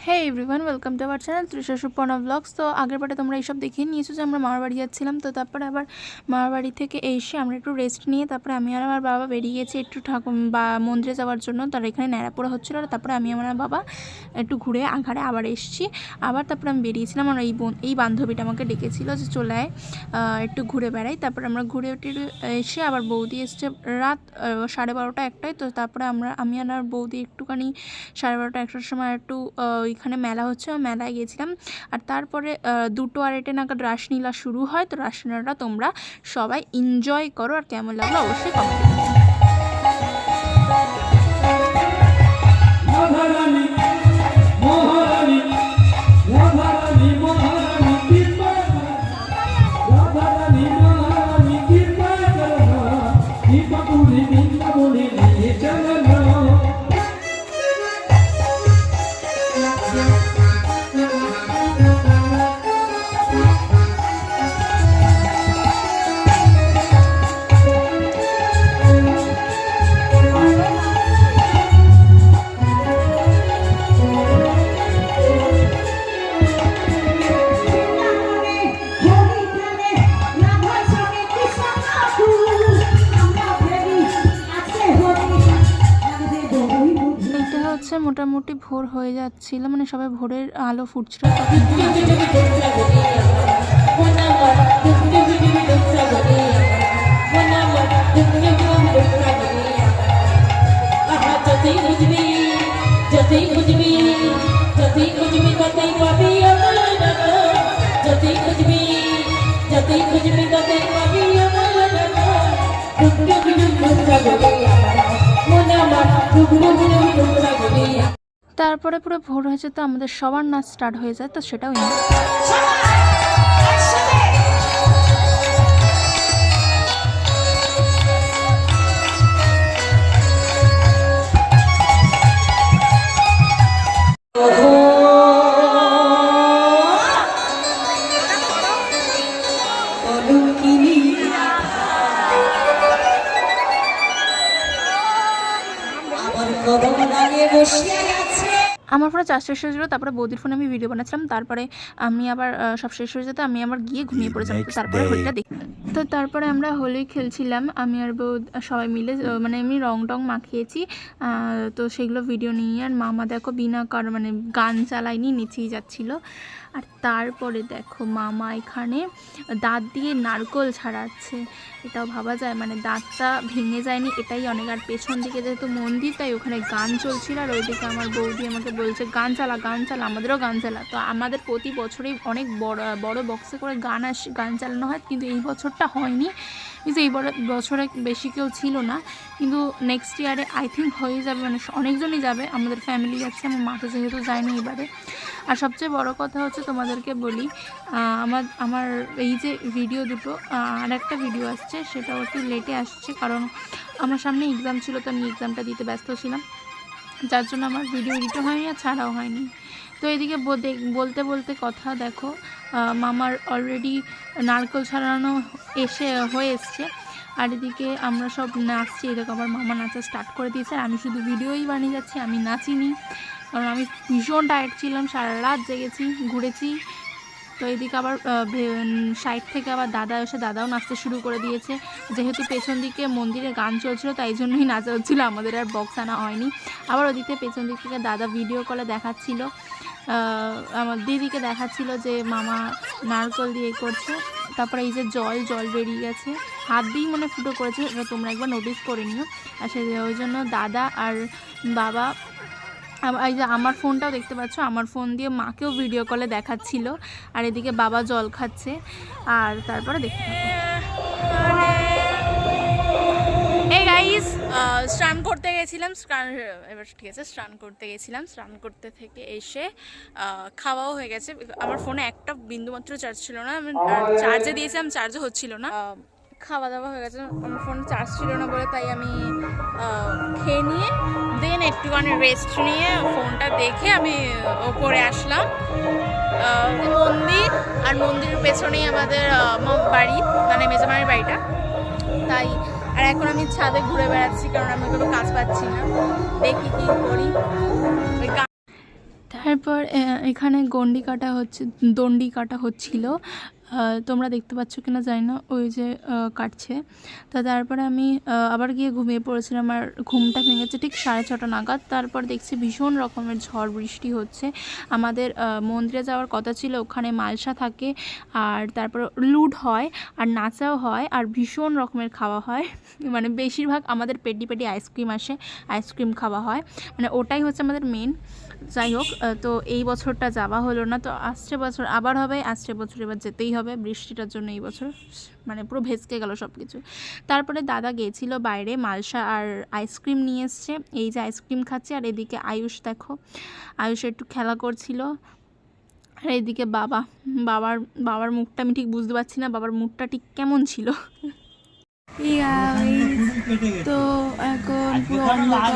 Hey everyone, welcome to our channel Trisha Suparna blogs. তো আগের পাটে তোমরা এইসব দেখিয়ে নিয়েছো যে আমরা মামার বাড়ি যাচ্ছিলাম। তো তারপরে আবার মামার বাড়ি থেকে এসে আমরা একটু রেস্ট নিয়ে তারপরে আমি আর আমার বাবা বেরিয়ে গেছি একটু বা মন্দিরে যাওয়ার জন্য। তার এখানে ন্যাড়াপোড়া হচ্ছিলো, আর তারপরে আমি আমার বাবা একটু ঘুরে আঘারে আবার এসেছি। আবার তারপরে আমি বেরিয়েছিলাম, আর এই বান্ধবীটা আমাকে ডেকেছিলো যে চলে আয় একটু ঘুরে বেড়াই। তারপরে আমরা ঘুরে এসে আবার বৌদি এসছে রাত 12:30 1টায়। তো তারপরে আমি আর বৌদি একটুখানি 12:30 1টার সময় একটু ওইখানে মেলা হচ্ছে, মেলায় গেছিলাম। আর তারপরে 2টো 2:30 নাগাদ রাসলীলা শুরু হয়। তো রাসলীলাটা তোমরা সবাই এনজয় করো, আর কেমন লাগলো অবশ্যই কমেন্ট করো। মোটামুটি ভোর হয়ে যাচ্ছিল, মানে সবাই ভোরের আলো ফুটছিল। তারপরে পুরো ভোর হয়েছে, তো আমাদের সবার নাচ স্টার্ট হয়ে যায়। তো সেটাও আমার ফোনে চার্জ শেষ হয়েছিল। তারপরে বৌদির ফোনে আমি ভিডিও বানাচ্ছিলাম। তারপরে আমি আবার সব শেষ হয়ে যেতে আমি আবার গিয়ে ঘুমিয়ে পড়েছিলাম। তারপরে হোলিটা তো তারপরে আমরা হোলি খেলছিলাম আমি আর বৌ সবাই মিলে, মানে এমনি রং টং মাখিয়েছি। তো সেগুলো ভিডিও নিয়ে, আর মামা দেখো বিনা মানে গান চালায়নি, নেচেই যাচ্ছিলো। আর তারপরে দেখো মামা এখানে দাঁত দিয়ে নারকোল ছাড়াচ্ছে। এটাও ভাবা যায়, মানে দাঁতটা ভেঙে যায়নি, এটাই অনেক। আর পেছন দিকে যেহেতু মন্দির, তাই ওখানে গান চলছিল। আর ওইদিকে আমার বৌদি আমাকে বলছে গান চালা, আমাদেরও গান চালা। তো আমাদের প্রতি বছরেই অনেক বড় বক্সে করে গান চালানো হয়, কিন্তু এই বছরটা হয়নি। কিন্তু এই বছরে বেশি কেউ ছিল না, কিন্তু নেক্সট ইয়ারে আই থিঙ্ক হয়ে যাবে, মানে অনেকজনই যাবে। আমাদের ফ্যামিলি যাচ্ছে, আমার মা তো যেহেতু যায়নি এবারে। আর সবচেয়ে বড় কথা হচ্ছে তোমাদেরকে বলি, আমার এই যে ভিডিও দুটো, আর একটা ভিডিও আসছে সেটাও একটু লেটে আসছে, কারণ আমার সামনে এক্সাম ছিল, তো আমি এক্সামটা দিতে ব্যস্ত ছিলাম, যার জন্য আমার ভিডিও এডিটও হয়নি আর ছাড়াও হয়নি। তো এদিকে বলতে বলতে কথা দেখো, মামার অলরেডি নারকেল ছাড়ানো হয়ে এসছে। আর এদিকে আমরা সব নাচছি। এদিকে আমার মামা নাচা স্টার্ট করে দিয়েছে, আর আমি শুধু ভিডিওই বানিয়ে যাচ্ছি, আমি নাচিনি, কারণ আমি ভীষণ টায়ার্ড ছিলাম, সারা রাত জেগেছি, ঘুরেছি। তো এদিকে আবার সাইড থেকে আবার দাদাও নাচতে শুরু করে দিয়েছে। যেহেতু পেছন দিকে মন্দিরে গান চলছিল, তাই জন্যই নাচা হচ্ছিলো, আমাদের আর বক্স আনা হয়নি। আবার ওদিকে পেছন দিক থেকে দাদা ভিডিও কলে দেখাচ্ছিল, আমার দিদিকে দেখাচ্ছিল যে মামা নারকল দিয়ে করছে। তারপরে এই যে জল বেরিয়ে গেছে, হাত দিয়েই মনে ফুটো করেছে, এটা তোমরা একবার নোটিস করে নিও। আর ওই জন্য দাদা আর বাবা, এই যে আমার ফোনটাও দেখতে পাচ্ছ, আমার ফোন দিয়ে মাকেও ভিডিও কলে দেখাচ্ছিল। আর এদিকে বাবা জল খাচ্ছে। আর তারপরে দেখতে এই গাইস, স্নান করতে গেছিলাম, এবার ঠিক আছে, স্নান করতে থেকে এসে খাওয়াও হয়ে গেছে। আমার ফোনে একটা বিন্দুমাত্র চার্জ ছিল না, আমি চার্জে দিয়েছিলাম, চার্জও হচ্ছিল না। খাওয়া দাওয়া হয়ে গেছে, আমার ফোনে চার্জ ছিল না বলে, তাই আমি খেয়ে নিয়ে দেন একটুখানি রেস্ট নিয়ে ফোনটা দেখে আমি ওপরে আসলাম। মন্দির, আর মন্দিরের পেছনেই আমাদের বাড়ি, মানে মেজমানের বাড়িটা, তাই। আর এখন আমি ছাদে ঘুরে বেড়াচ্ছি, কারণ আমি কোনো কাজ পাচ্ছি না, দেখি কি করি। তারপর এখানে দণ্ডি কাটা হচ্ছিল। তোমরা দেখতে পাচ্ছ কিনা জানি না, ওই যে কাটছে। তো তারপরে আমি আবার গিয়ে ঘুমিয়ে পড়েছিলাম, আর ঘুমটা ভেঙেছে ঠিক 6:30 নাগাদ। তারপর দেখছি ভীষণ রকমের ঝড় বৃষ্টি হচ্ছে। আমাদের মন্দিরে যাওয়ার কথা ছিল, ওখানে মালসা থাকে, আর তারপর লুড হয়, আর নাচাও হয়, আর ভীষণ রকমের খাওয়া হয়। মানে বেশিরভাগ আমাদের পেটি পেটি আইসক্রিম আসে, আইসক্রিম খাওয়া হয়, মানে ওটাই হচ্ছে আমাদের মেন। যাই হোক, তো এই বছরটা যাওয়া হলো না, তো আসছে বছর আবার হবে। আসছে বছর এবার যেতেই হবে, বৃষ্টিটার জন্য এই বছর মানে পুরো ভেস্কে গেল সব কিছু। তারপরে দাদা গিয়েছিল বাইরে, মালসা আর আইসক্রিম নিয়ে এসছে। এই যে আইসক্রিম খাচ্ছে, আর এদিকে আয়ুষ, দেখো আয়ুষ একটু খেলা করছিল। আর এইদিকে বাবার মুখটা আমি ঠিক বুঝতে পারছি না, বাবার মুখটা ঠিক কেমন ছিল। তো এখন পুরো অন্ধকার,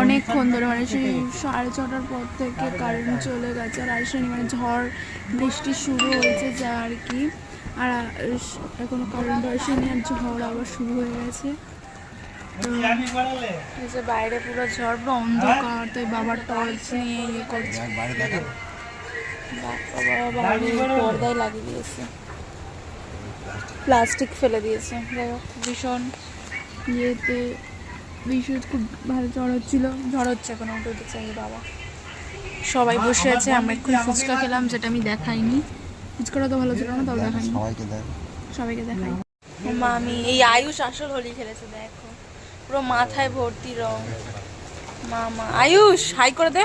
অনেকক্ষণ ধরে, মানে সেই 6:30টার পর থেকে কারেন্ট চলে গেছে, আর আসেনি, মানে ঝড় বৃষ্টি শুরু হয়েছে যা আর কি। আর এখনো কারেন্ট আসেনি, আর ঝড় আবার শুরু হয়ে গেছে। এই যে বাইরে পুরো ঝড়, পুরো অন্ধকার। তাই বাবার টর্চ নিয়ে ইয়ে করছে, বাইরে পর্দায় লাগিয়ে দিয়েছে, প্লাস্টিক ফেলে দিয়েছে। যাই হোক, ভীষণ খুব ভালো ঝড় হচ্ছে, এখন উঠে চাই। বাবা সবাই বসে আছে, আমরা একটু ফুচকা খেলাম, যেটা আমি দেখাইনি। ফুচকাটা তো ভালো ছিল না, তাও দেখাইনি, সবাইকে দেখাই। আমি এই আয়ুষ আসল হোলি খেলেছে, দেখো পুরো মাথায় ভর্তি রং। মামা আয়ুষ হাই করে দে।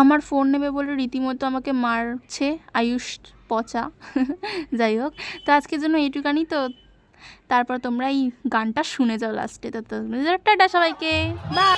আমার ফোন নেবে বলে রীতিমতো আমাকে মারছে আয়ুষ, পচা। যাই হোক, তো আজকের জন্য এইটুকানি। তো তারপর তোমরা এই গানটা শুনে যাও লাস্টে। তো টাটা সবাইকে, বাই।